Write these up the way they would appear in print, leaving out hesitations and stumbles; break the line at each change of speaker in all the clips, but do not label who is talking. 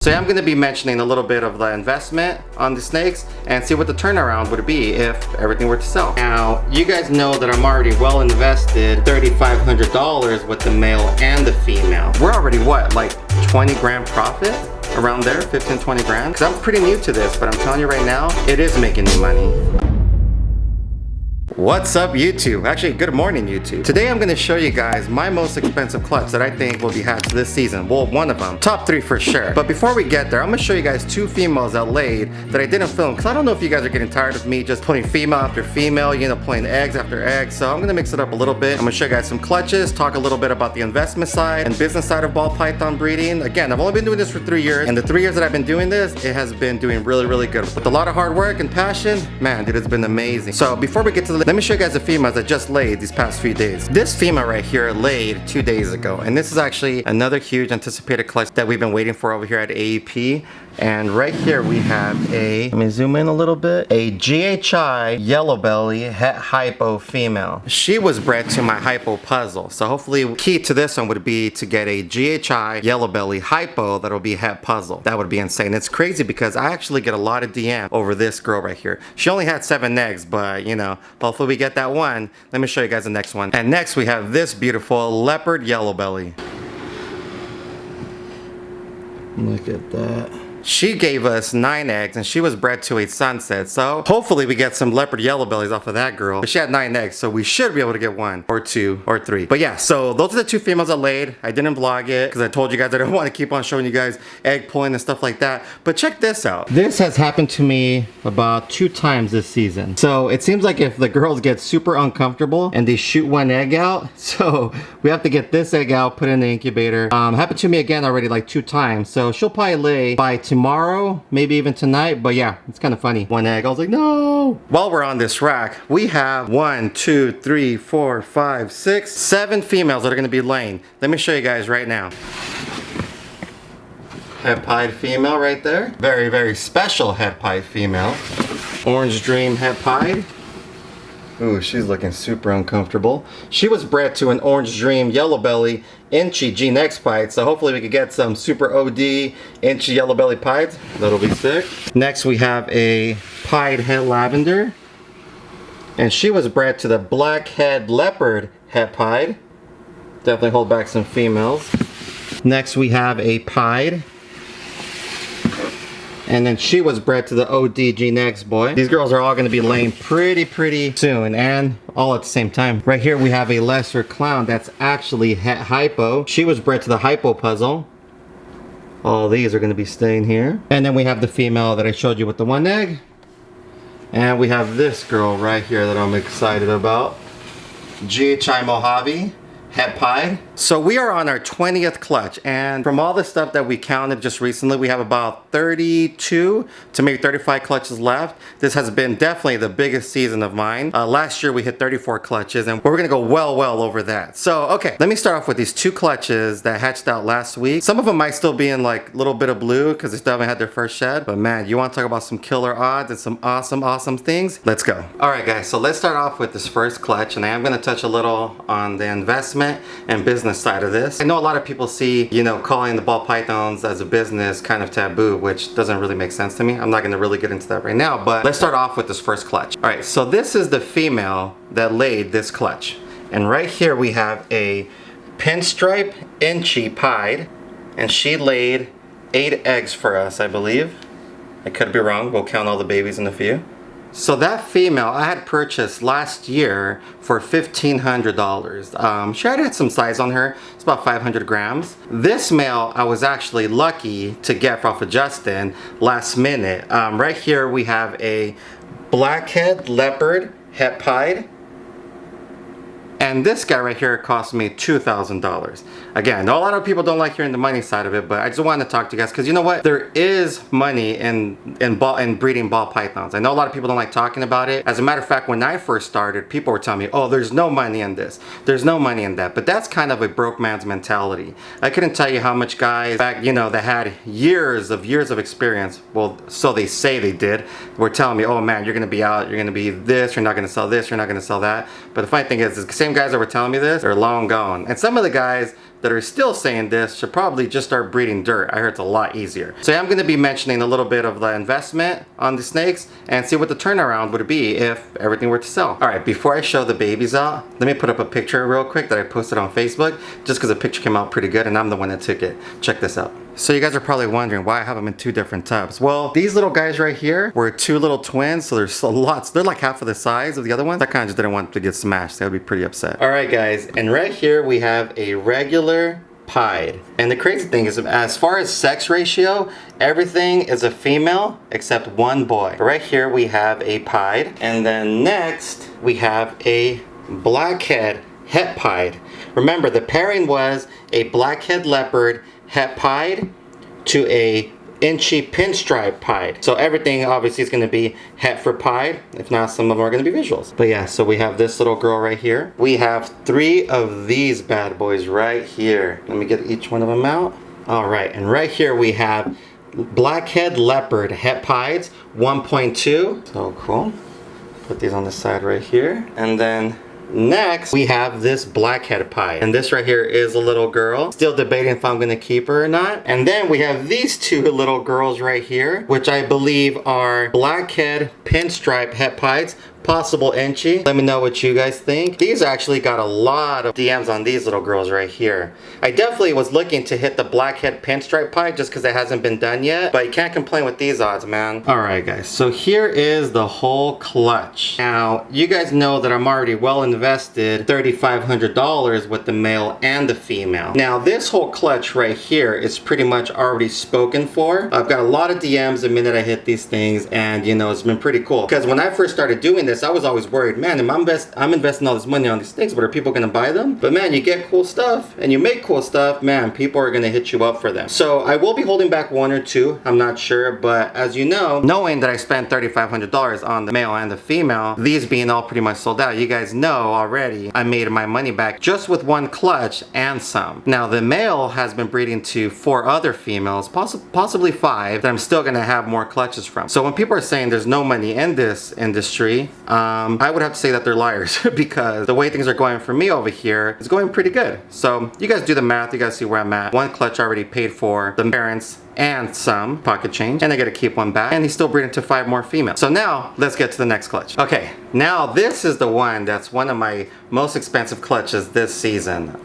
So I'm going to be mentioning a little bit of the investment on the snakes and see what the turnaround would be if everything were to sell. Now, you guys know that I'm already well invested, $3,500 with the male and the female. We're already what, like 20 grand profit? Around there, 15, 20 grand? Because I'm pretty new to this, but I'm telling you right now, it is making me money. What's up YouTube? Actually, good morning YouTube. Today I'm going to show you guys my most expensive clutch that I think will be hatched this season. Well, one of them. Top 3 for sure. But before we get there, I'm going to show you guys 2 females that laid that I didn't film. Because I don't know if you guys are getting tired of me just putting female after female, you know, putting eggs after eggs. So I'm going to mix it up a little bit. I'm going to show you guys some clutches, talk a little bit about the investment side and business side of ball python breeding. Again, I've only been doing this for 3 years. And the 3 years that I've been doing this, it has been doing really, really good. With a lot of hard work and passion, man, dude, it's been amazing. So before we get to let me show you guys the females that just laid these past few days. This female right here laid 2 days ago, and this is actually another huge anticipated clutch that we've been waiting for over here at AEP. And right here we have let me zoom in a little bit, a GHI yellow belly het hypo female. She was bred to my hypo puzzle, so hopefully key to this one would be to get a GHI yellow belly hypo that'll be het puzzle. That would be insane. It's crazy because I actually get a lot of DM over this girl right here. She only had 7 eggs, but you know, hopefully we get that one. Let me show you guys the next one. And next we have this beautiful leopard yellow belly. Look at that. She gave us 9 eggs and she was bred to a sunset. So hopefully we get some leopard yellow bellies off of that girl. But she had 9 eggs, so we should be able to get 1 or 2 or 3. But yeah, so those are the 2 females that laid. I didn't vlog it because I told you guys I don't want to keep on showing you guys egg pulling and stuff like that. But check this out. This has happened to me about 2 times this season. So it seems like if the girls get super uncomfortable and they shoot 1 egg out, so we have to get this egg out, put it in the incubator. Happened to me again already like 2 times. So she'll probably lay by tomorrow, maybe even tonight, but yeah, it's kind of funny. 1 egg, I was like, no. While we're on this rack, we have 1, 2, 3, 4, 5, 6, 7 females that are going to be laying. Let me show you guys right now. Het pied female right there. Very, very special het pied female. Orange Dream het pied. Ooh, she's looking super uncomfortable. She was bred to an Orange Dream yellow belly inchy G-Nex pied, so hopefully we could get some super OD inchy yellow belly pieds. That'll be sick. Next we have a pied het lavender, and she was bred to the black-head leopard het pied. Definitely hold back some females. Next we have a pied. And then she was bred to the ODG next boy. These girls are all going to be laying pretty soon, and all at the same time. Right here we have a lesser clown that's actually het hypo. She was bred to the hypo puzzle. All these are going to be staying here. And then we have the female that I showed you with the 1 egg. And we have this girl right here that I'm excited about. GHI Mojave het pied. So we are on our 20th clutch, and from all the stuff that we counted just recently, we have about 32 to maybe 35 clutches left. This has been definitely the biggest season of mine. Last year we hit 34 clutches, and we're gonna go well over that. So okay, let me start off with these 2 clutches that hatched out last week. Some of them might still be in like a little bit of blue because they still haven't had their first shed, but man, you want to talk about some killer odds and some awesome things? Let's go. All right guys, so let's start off with this first clutch, and I am gonna touch a little on the investment and business side of this. I know a lot of people see, you know, calling the ball pythons as a business kind of taboo, which doesn't really make sense to me. I'm not going to really get into that right now, but let's start off with this first clutch. All right, so this is the female that laid this clutch, and right here we have a Pinstripe inchy pied, and she laid 8 eggs for us, I believe. I could be wrong. We'll count all the babies in a few. So that female I had purchased last year for $1,500. She already had some size on her. It's about 500 grams. This male I was actually lucky to get off of Justin last minute. Right here we have a blackhead leopard het pied. And this guy right here cost me $2,000. Again, a lot of people don't like hearing the money side of it, but I just wanted to talk to you guys because you know what? There is money in breeding ball pythons. I know a lot of people don't like talking about it. As a matter of fact, when I first started, people were telling me, oh, there's no money in this. There's no money in that. But that's kind of a broke man's mentality. I couldn't tell you how much guys back, you know, that had years of experience, well, so they say they did, were telling me, oh man, you're gonna be out, you're gonna be this, you're not gonna sell this, you're not gonna sell that. But the funny thing is, it's the same same guys that were telling me this are long gone. And some of the guys that are still saying this should probably just start breeding dirt. I heard it's a lot easier. So yeah, I'm gonna be mentioning a little bit of the investment on the snakes and see what the turnaround would be if everything were to sell. All right, before I show the babies out, let me put up a picture real quick that I posted on Facebook, just because the picture came out pretty good and I'm the one that took it. Check this out. So you guys are probably wondering why I have them in 2 different tubs. Well, these little guys right here were 2 little twins, so there's a lot. They're like half of the size of the other ones. I kind of just didn't want to get smashed. They would be pretty upset. All right, guys, and right here we have a regular pied. And the crazy thing is, as far as sex ratio, everything is a female except 1 boy. Right here we have a pied, and then next we have a blackhead het pied. Remember, the pairing was a blackhead leopard het pied to a inchy pinstripe pied. So everything obviously is going to be het for pied. If not, some of them are going to be visuals. But yeah, so we have this little girl right here. We have 3 of these bad boys right here. Let me get each one of them out. All right, and right here we have blackhead leopard het pieds 1.2. So cool. Put these on the side right here. And then next, we have this blackhead pied. And this right here is a little girl. Still debating if I'm gonna keep her or not. And then we have these 2 little girls right here, which I believe are blackhead pinstripe het pieds, possible inchy. Let me know what you guys think. These actually got a lot of DMs on these little girls right here. I definitely was looking to hit the blackhead pinstripe pied just because it hasn't been done yet, but you can't complain with these odds, man. All right, guys, so here is the whole clutch. Now, you guys know that I'm already well invested $3,500 with the male and the female. Now, this whole clutch right here is pretty much already spoken for. I've got a lot of DMs the minute I hit these things, and you know, it's been pretty cool. Because when I first started doing this, I was always worried, man, I'm investing all this money on these things, but are people gonna buy them? But man, you get cool stuff and you make cool stuff, man, people are gonna hit you up for them. So I will be holding back 1 or 2, I'm not sure, but as you know, knowing that I spent $3,500 on the male and the female, these being all pretty much sold out, you guys know already I made my money back just with 1 clutch and some. Now the male has been breeding to 4 other females, possibly 5, that I'm still gonna have more clutches from. So when people are saying there's no money in this industry, I would have to say that they're liars because the way things are going for me over here is going pretty good. So you guys do the math, you guys see where I'm at. 1 clutch already paid for the parents and some pocket change, and I gotta keep 1 back, and he's still breeding to 5 more females. So now let's get to the next clutch. Okay, now this is the one that's one of my most expensive clutches this season.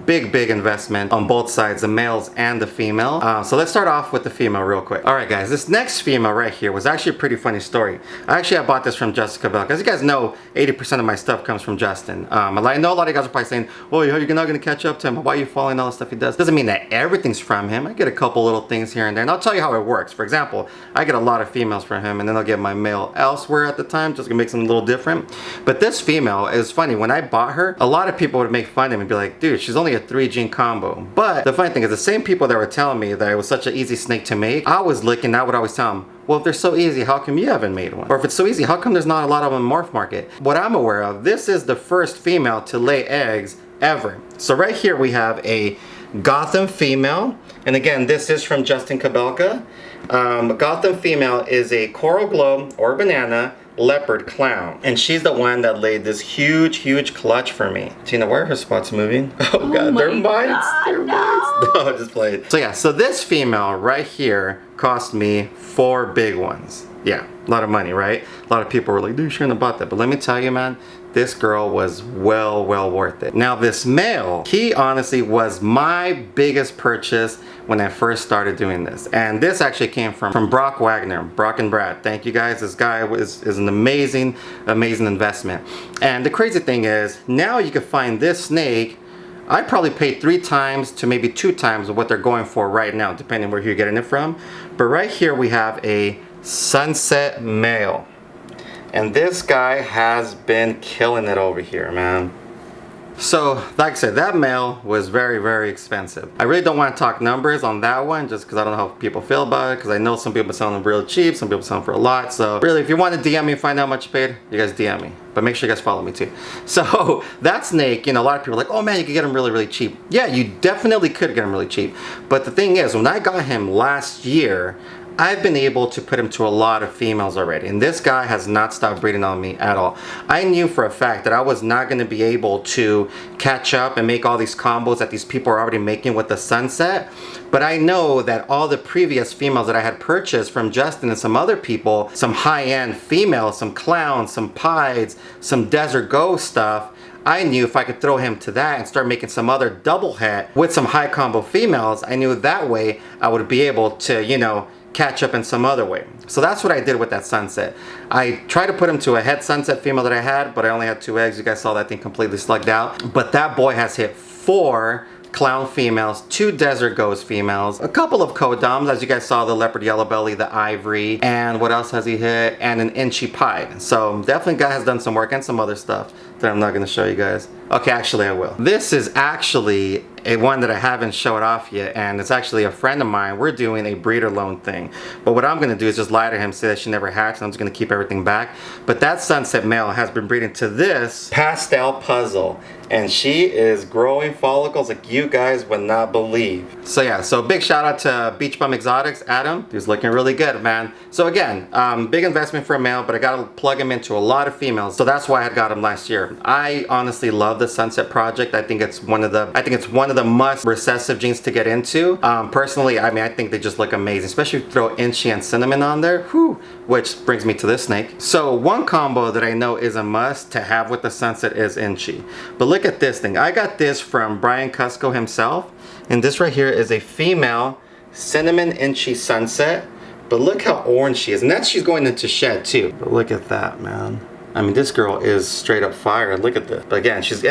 Big investment on both sides, the males and the female. So let's start off with the female real quick. All right, guys, this next female right here was actually a pretty funny story. I bought this from Justin Kobylka. As you guys know, 80% of my stuff comes from Justin. I know a lot of you guys are probably saying, oh, you're not gonna catch up to him. Why are you following all the stuff he does? Doesn't mean that everything's from him. I get a couple little things here and there, and I'll tell you how it works. For example, I get a lot of females from him, and then I'll get my male elsewhere at the time, just to make something a little different. But this female is funny. When I bought her, a lot of people would make fun of me and be like, dude, she's only a 3-gene combo. But the funny thing is, the same people that were telling me that it was such an easy snake to make, I would always tell them, well, if they're so easy, how come you haven't made one? Or if it's so easy, how come there's not a lot of them in morph market? What I'm aware of, this is the first female to lay eggs ever. So right here we have a Gotham female. And again, this is from Justin Kobylka. Gotham female is a coral glow or banana leopard clown, and she's the one that laid this huge clutch for me. Tina, why are her spots moving? Oh god, they're mites. They're mites. No, just played. So yeah, so this female right here cost me 4 big ones. Yeah, a lot of money, right? A lot of people were like, dude, you shouldn't have bought that. But let me tell you, man, this girl was well worth it. Now this male, he honestly was my biggest purchase when I first started doing this. And this actually came from Brock Wagner, Brock and Brad. Thank you guys. This guy is an amazing investment. And the crazy thing is, now you can find this snake, I probably paid 3 times to maybe 2 times what they're going for right now, depending where you're getting it from. But right here we have a sunset male. And this guy has been killing it over here, man. So, like I said, that male was very expensive. I really don't want to talk numbers on that one just because I don't know how people feel about it, because I know some people sell them real cheap, some people sell them for a lot. So really, if you want to DM me and find out how much you paid, you guys DM me. But make sure you guys follow me too. So that snake, you know, a lot of people are like, oh man, you could get him really cheap. Yeah, you definitely could get him really cheap. But the thing is, when I got him last year, I've been able to put him to a lot of females already, and this guy has not stopped breeding on me at all. I knew for a fact that I was not going to be able to catch up and make all these combos that these people are already making with the Sunset, but I know that all the previous females that I had purchased from Justin and some other people, some high-end females, some clowns, some pieds, some desert ghost stuff, I knew if I could throw him to that and start making some other double het with some high combo females, I knew that way I would be able to, you know, catch up in some other way. So that's what I did with that Sunset. I tried to put him to a het Sunset female that I had, but I only had 2 eggs. You guys saw that thing completely slugged out. But that boy has hit 4 clown females, 2 desert ghost females, a couple of codoms, as you guys saw, the leopard yellow belly, the ivory, and what else has he hit? And an inchy pied. So definitely guy has done some work and some other stuff that I'm not going to show you guys. Okay, actually I will. This is actually a one that I haven't showed off yet, and it's actually a friend of mine. We're doing a breeder loan thing, but what I'm going to do is just lie to him, say that she never hatched, and I'm just going to keep everything back. But that Sunset male has been breeding to this pastel puzzle, and she is growing follicles like you guys would not believe. So yeah, so big shout out to Beach Bum Exotics, Adam. He's looking really good, man. So again, big investment for a male, but I got to plug him into a lot of females, so that's why I had got him last year. I honestly love the Sunset project. I think it's one of the must recessive genes to get into. Personally, I mean, I think they just look amazing, especially if you throw Inchy and Cinnamon on there. Whew, which brings me to this snake. So one combo that I know is a must to have with the Sunset is Inchy. But look at this thing. I got this from Brian Cusco himself, and this right here is a female Cinnamon Inchy Sunset. But look how orange she is, and she's going into shed too. But look at that, man. I mean, this girl is straight up fire. Look at this. But again, she's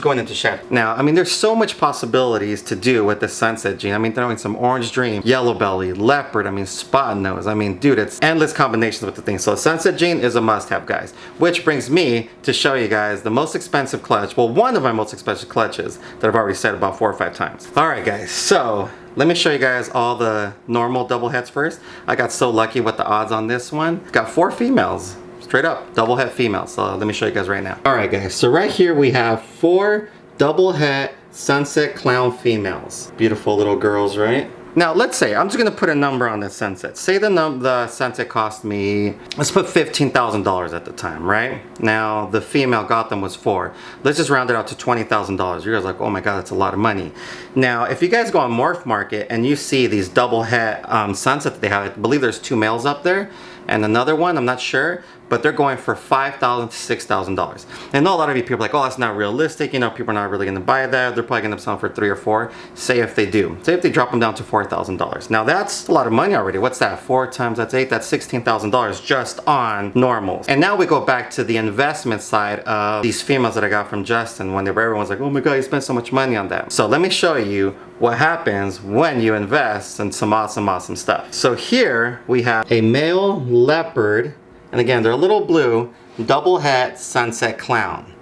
going into shed. Now, I mean, there's so much possibilities to do with the Sunset gene. I mean, throwing some Orange Dream, Yellow Belly, Leopard, I mean, Spot Nose. I mean, dude, it's endless combinations with the thing. So Sunset gene is a must-have, guys. Which brings me to show you guys the most expensive clutch. Well, one of my most expensive clutches that I've already said about 4 or 5 times. All right, guys. So let me show you guys all the normal double hets first. I got so lucky with the odds on this one. Got 4 females. Straight up, double het females. So let me show you guys right now. All right, guys. So right here we have 4 double het Sunset clown females. Beautiful little girls, right? Now let's say I'm just gonna put a number on this Sunset. Say the Sunset cost me, let's put $15,000 at the time, right? Now the female got them was 4. Let's just round it out to $20,000. You guys are like, oh my god, that's a lot of money. Now if you guys go on Morph Market and you see these double het Sunset that they have, I believe there's 2 males up there and another one, I'm not sure, but they're going for $5,000 to $6,000. And I know a lot of you people are like, oh, that's not realistic. You know, people are not really going to buy that. They're probably going to sell for 3 or 4. Say if they do. Say if they drop them down to $4,000. Now that's a lot of money already. What's that? 4 times that's 8. That's $16,000 just on normals. And now we go back to the investment side of these females that I got from Justin when everyone's like, oh my god, you spent so much money on that. So let me show you what happens when you invest in some awesome stuff. So here we have a male leopard. And again, they're a little blue, double het Sunset clown.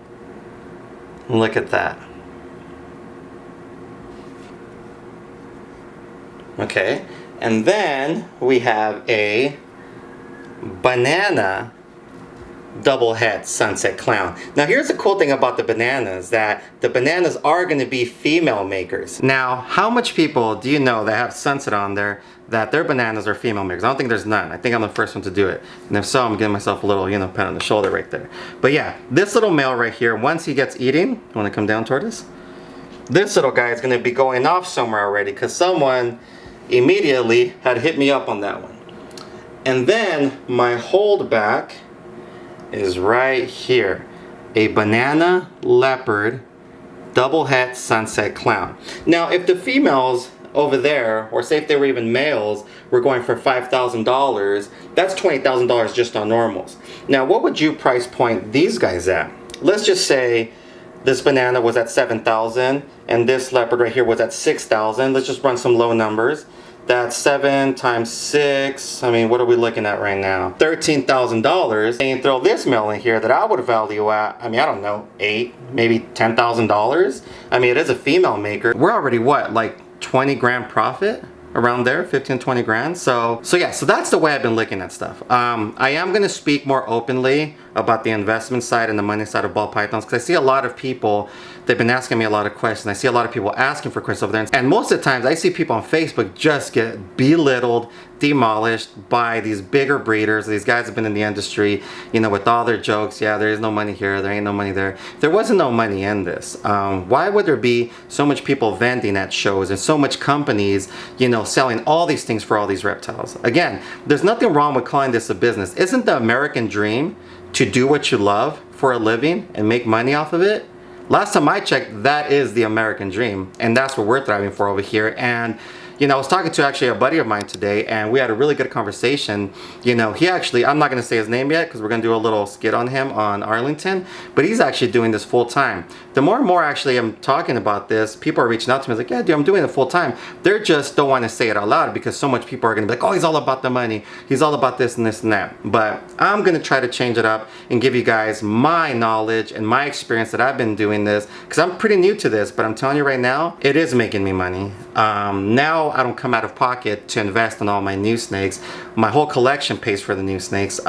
Look at that. Okay, and then we have a banana double het Sunset clown. Now here's the cool thing about the bananas, that the bananas are going to be female makers. Now how much people do you know that have Sunset on there that their bananas are female makers? I don't think there's none. I think I'm the first one to do it, and if so, I'm giving myself a little, you know, pat on the shoulder right there. But yeah, this little male right here, once he gets eating, you want to come down toward us? This little guy is going to be going off somewhere already because someone immediately had hit me up on that one. And then my holdback is right here, a banana leopard double het Sunset clown. Now if the females over there, or say if they were even males, were going for $5,000, that's $20,000 just on normals. Now what would you price point these guys at? Let's just say this banana was at $7,000 and this leopard right here was at $6,000. Let's just run some low numbers. That's 7 times 6. I mean, what are we looking at right now? $13,000. And throw this male in here that I would value at, I mean, I don't know, 8, maybe $10,000. I mean, it is a female maker. We're already what, like 20 grand profit? Around there, 15, 20 grand. So yeah, so that's the way I've been looking at stuff. I am going to speak more openly about the investment side and the money side of ball pythons, because I see a lot of people, they've been asking me a lot of questions. I see a lot of people asking for questions over there. And most of the times I see people on Facebook just get belittled, demolished by these bigger breeders. These guys have been in the industry, you know, with all their jokes. Yeah, there is no money here, there ain't no money there. There wasn't no money in this. Why would there be so much people vending at shows and so much companies, you know, selling all these things for all these reptiles? Again, there's nothing wrong with calling this a business. Isn't the American dream to do what you love for a living and make money off of it? Last time I checked, that is the American dream, and that's what we're thriving for over here. And you know, I was talking to actually a buddy of mine today, and we had a really good conversation. You know, he actually, I'm not going to say his name yet because we're going to do a little skit on him on Arlington, but he's actually doing this full time. The more and more actually I'm talking about this, people are reaching out to me like, yeah, dude, I'm doing it full time. They just don't want to say it out loud because so much people are going to be like, oh, he's all about the money. He's all about this and this and that. But I'm going to try to change it up and give you guys my knowledge and my experience that I've been doing this, because I'm pretty new to this, but I'm telling you right now, it is making me money. Now I don't come out of pocket to invest in all my new snakes. My whole collection pays for the new snakes.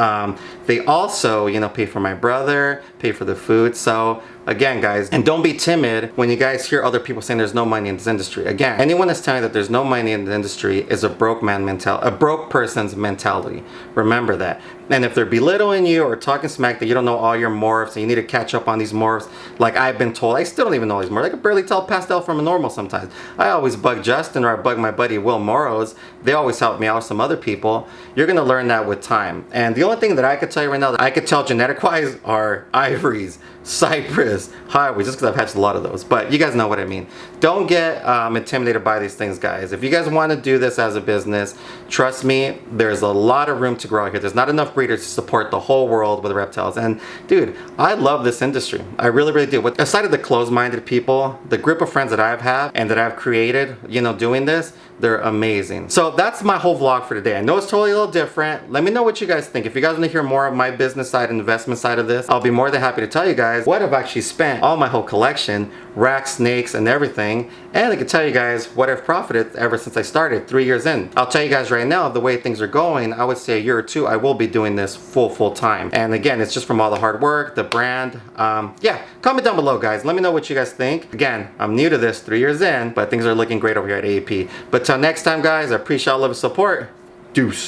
They also, you know, pay for my brother, pay for the food. So again, guys, and don't be timid when you guys hear other people saying there's no money in this industry. Again, anyone that's telling you that there's no money in the industry is a broke man mentality, a broke person's mentality. Remember that. And if they're belittling you or talking smack that you don't know all your morphs and you need to catch up on these morphs, like I've been told, I still don't even know these morphs. I can barely tell pastel from a normal sometimes. I always bug Justin or I bug my buddy Will Morrows. They always help me out with some other people. You're gonna learn that with time. And the only thing that I could tell you right now that I could tell genetic-wise are ivories, cypress, highways, just because I've hatched a lot of those. But you guys know what I mean. Don't get intimidated by these things, guys. If you guys want to do this as a business, trust me, there's a lot of room to grow here. There's not enough breeders to support the whole world with reptiles. And dude, I love this industry. I really, really do. But aside of the closed-minded people, the group of friends that I've had and that I've created, you know, doing this, they're amazing. So that's my whole vlog for today. I know it's totally a little different. Let me know what you guys think. If you guys want to hear more of my business side and investment side of this, I'll be more than happy to tell you guys what I've actually spent on my whole collection, racks, snakes, and everything. And I can tell you guys what I've profited ever since I started 3 years in. I'll tell you guys right now, the way things are going, I would say a year or two, I will be doing this full time. And again, it's just from all the hard work, the brand. Yeah, comment down below, guys. Let me know what you guys think. Again, I'm new to this, 3 years in, but things are looking great over here at AEP. But till next time, guys, I appreciate all of the support. Deuce.